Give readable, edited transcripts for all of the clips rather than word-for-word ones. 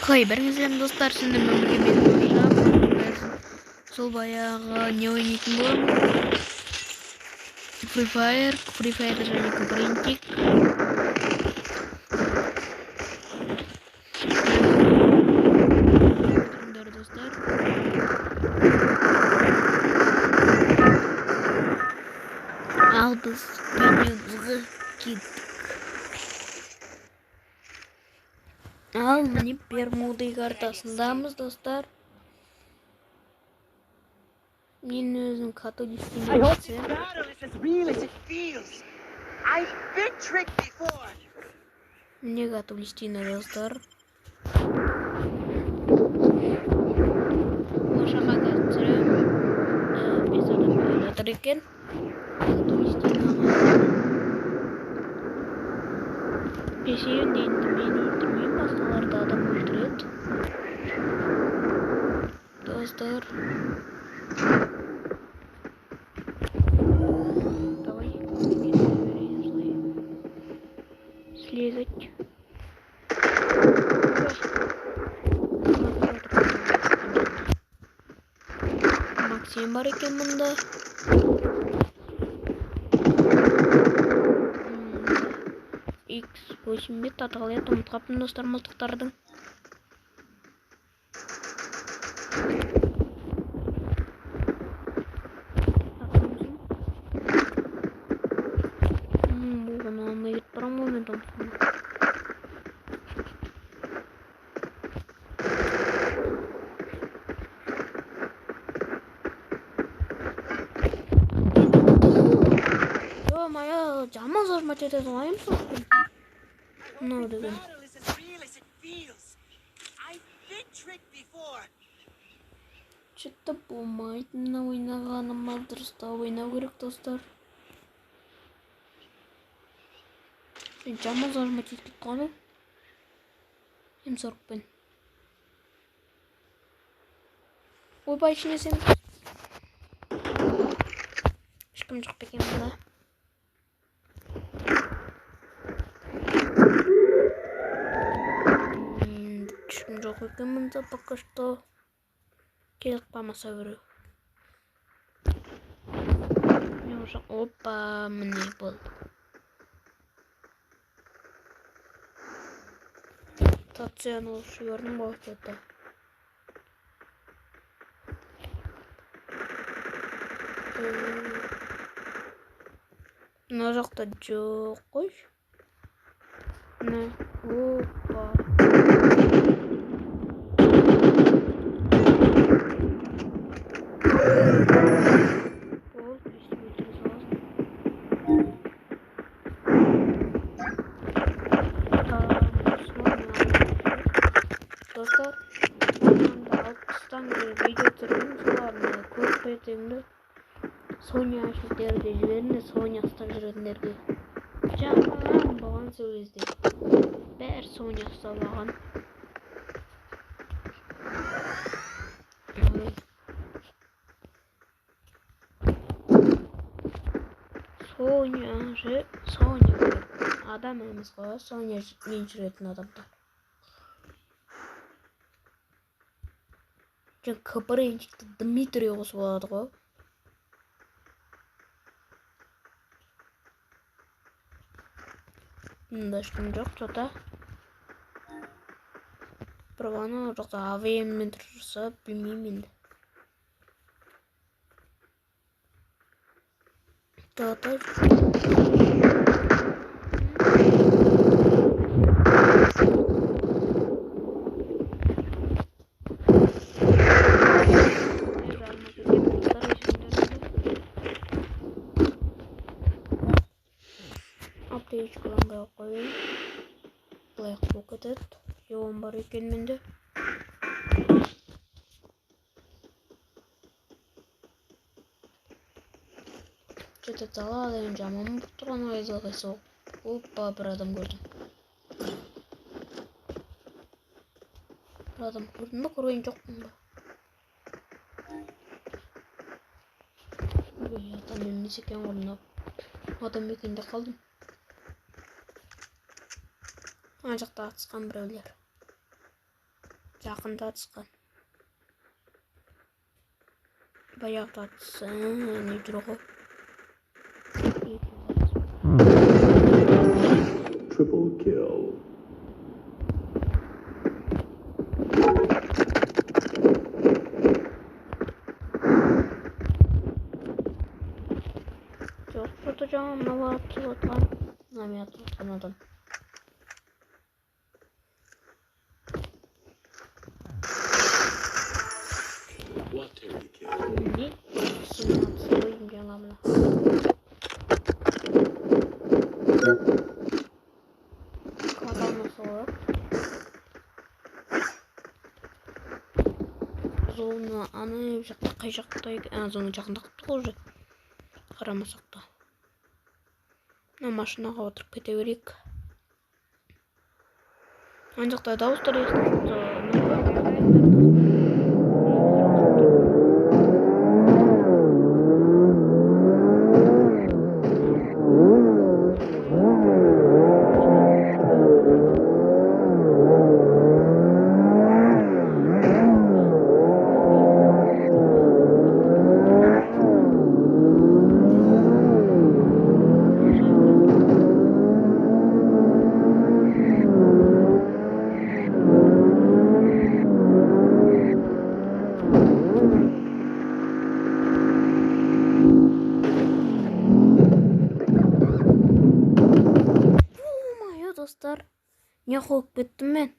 Беріңіздерім достар, сіздің өмірге мен Нұржан. Біз сол баяғы не ойнайтын боламыз? Free Fire және Кубринтик. Достар. Ал біз видеомызға кеттік. Ал міне Бермуды картасындамыз достар. Мен өзім католикпен өтсем. Мне католистина достар. Ошаға кәттірім. Без адам ойлатыр екен. Католистинаға. Бесеуін енді мен өлтірмеймін, басқаларды адам өлтіреді. Достар. Давай. Слезать. Максим бар екен мұнда. X8 аталып ұмытқаппын достар мылтықтардың. Бұғын алмай кетіп барам ғой мен томсына. Ё-моё, жаман зажмать етеді ғайым соқпын. Мынау деген. Что-то болмайды, мына ойнағаныма дұрыстап ойнау керек достар. Мен жаман зажмать етіп қалмын. М40-пен. Ойбай, ішіне сен. Ешкім жоқ екен бұнда. Ешкім жоқ екен бұнда пока что. Келіп қалмаса біреу. Опа, міне болды. Тацияны ұшырдың бағытта. Мына жақта жоқ қой. Мына, опа. Достар, мында 60-тан видео түсірген, соларына көп ертеңді Соня ашылтерді жіберіне, Соня астап жүретіндерге. Жаман болған сол кезде. Бәр Соня астабаған. Соня адам емес қой, Соня мен жүретін адамдар. Жан Кубринтикті Дмитрий қосып алады ғой. Мұнда ешкім жоқ, жота. Бірақ ана жақта АВМ-мен тұрса, білмеймін енді. Жота. Аптечкаланға қойын. Бұлай қол кетеді. Еуін бар екен менде. Что-то талады, мен жаман бұр тұрған айзалға соқ. Опа, бір адам көрдім. Бір адам көрдім ба? Көрген жоқпын ба? Адам емес екен орнап. Адам екенде қалдым. Ана жақта атысқан біреулер. Жақында атысқан. Баяғыда атысқан, не жүр ғой. Triple kill. Жоқ, что-то жаңа мынау атып отқан. Мына мен атып отқан адам. Lottery kill. Не? Сына атысып жаңа мына. Қаталмаса олар. Зоны аны жақта қай жақта екен? Зоны жақында қыпты ғой уже. Қарамасақ та. Мына машинаға отырып кете берейік. Ана жақта дауыстар естіліп достар, не қойып кеттім мен?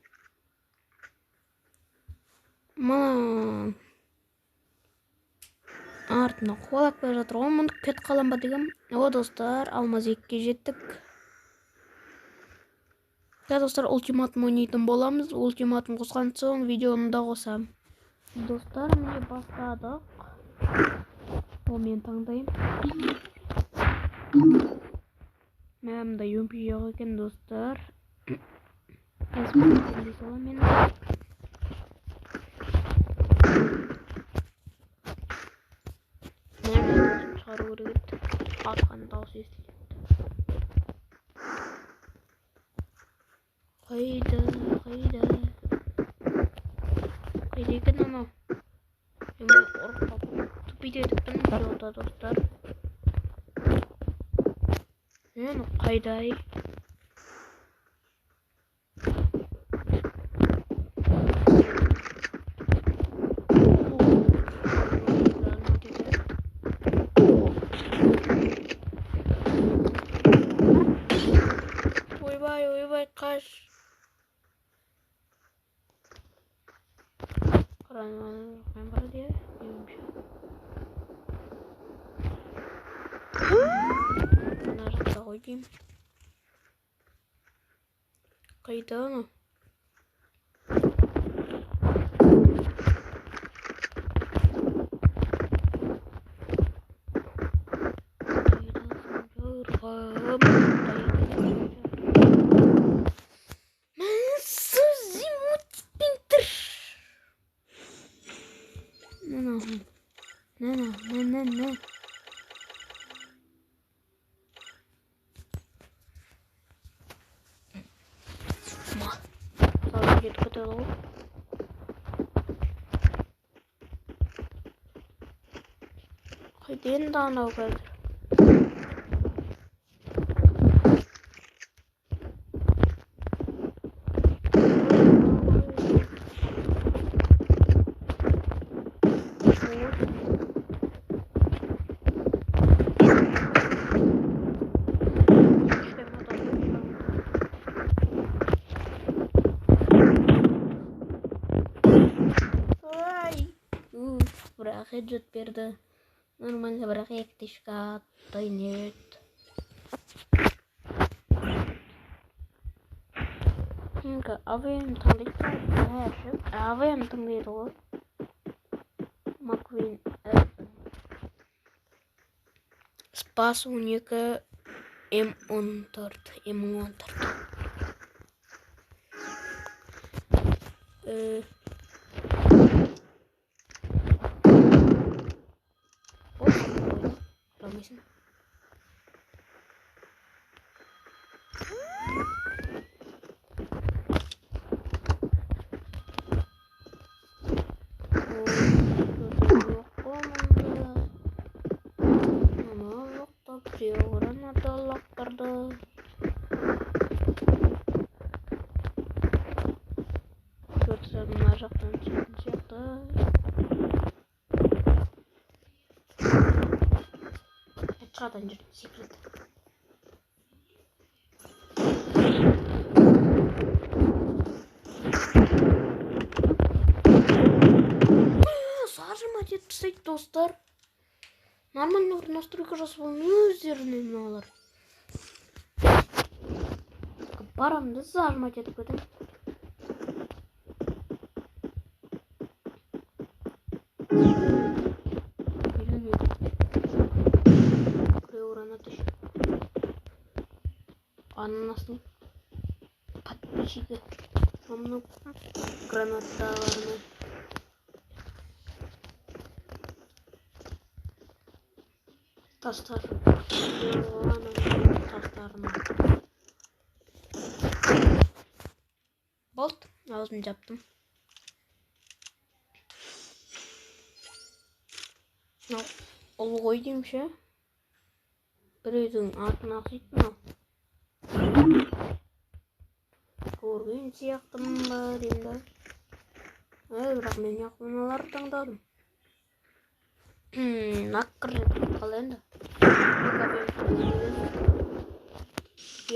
Мына артына қуалап бара жатыр ғой, мұны кет қалам ба дегем. О достар, алмаз 2-ге жеттік. Достар, ультиматум ойнайтын боламыз. Ультиматум қосқан соң видеоны да қосам. Достар, міне бастадық. Ол мен таңдайым. Мәмді емпи жоқ екен достар. Әспектен сола мен. Мәмді шығару керек еді. Атқан дауыс естіледі. Қайда екен анау? Мен ұрып түпейді едікпін жоғда достар. Мен қайдай? Ойбай, қаш. Қараңыз, бар де, емші. Мына жақта ғой деймін. Қайда ана? Не. Сразу где-то каталог. Қайден да анау қазір. Бірақ хеджет берді. Нормально, бірақ ектішкі аттай нет. Енді АВМ таңдайды. АВМ таңдайды ғой. Маквин. Спас 12 М14. Görmesin. мына жақтан түсетін сияқты. Шығадан жүрді секрет. Зажимать етіп тастайды достар. Нормально бір настройка жасауын өздеріне мыналар. Барамды зажимать етіп кетем. Ананастың подписчигі мынау гранатталарына тастар тастарына болды, аузын жаптым. Ол ғой деймші, біреудің атын ақсайды мынау. Көрген сияқтымын ба деймді. Бірақ мен мыналарды таңдадым. Наққыр жеп қалай енді.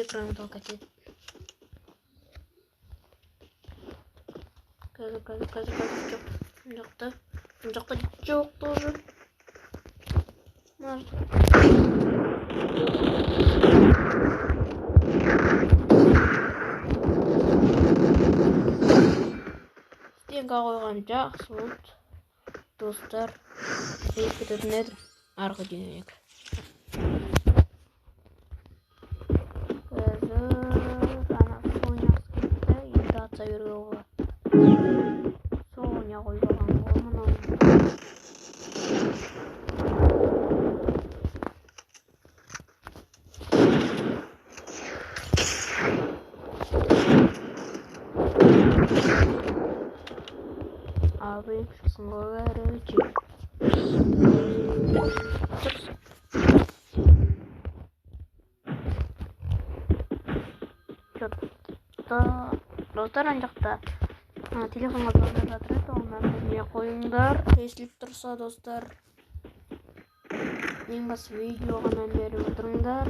Экраны толқат еді. Қазір жоқ. Жақта жоқ тоже. Стенға қойған жақсы болды. Достар, кететін едім арғы дүниеге. Қазір анасы ойнағысы кетті, енді атса беруге болады. Сол ойна қойған ғой мынау. Abi çıksın böyle çık. Достар анжақта телефонға звондап жатыр еді, онан білмей қойыңдар, естіліп тұрса достар. Ең басы видеоға мән беріп отырыңдар.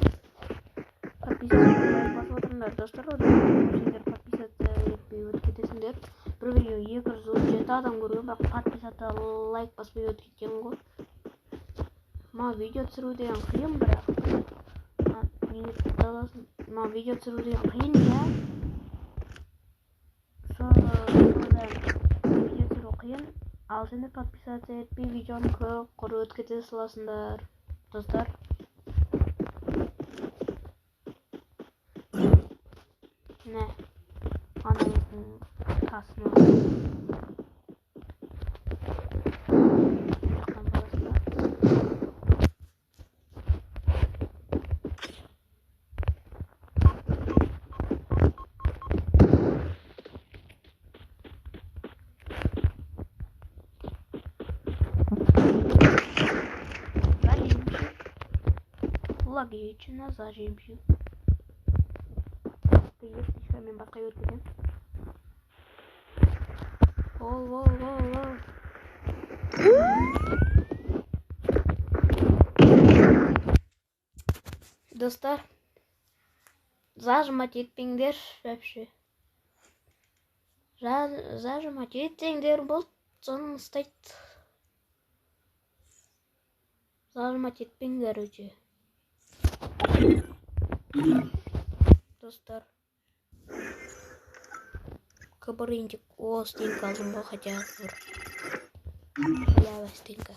Подписаться басып отырыңдар достар. Сендер подписаться етпей өтіп кетесіңдер. Бір видео 237 адам көрген, бірақ подписаться лайк баспай өтіп кеткен ғой. Ма видео түсіру деген қиын, бірақ ма видео түсіру деген қиын, я. Видео түсіру қиын, ал сендер подписаться етпей видеоны көріп өтіп кете саласыңдар достар. Не анамыздың тасына логично зажимші. Мен басқа өткізем. Ол. Достар, зажимать етпеңдер вообще. Зажимать етсеңдер болды, соны ұстайды. Зажимать етпеңдер өте. Достар. Кабаринчик, о, стенка алдым ғой, хотя бір. Лява стенка.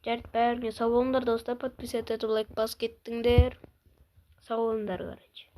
Жарт бәріне сау болыңдар достар, подписаться етіп лайк басып кеттіңдер. Сау болыңдар, короче.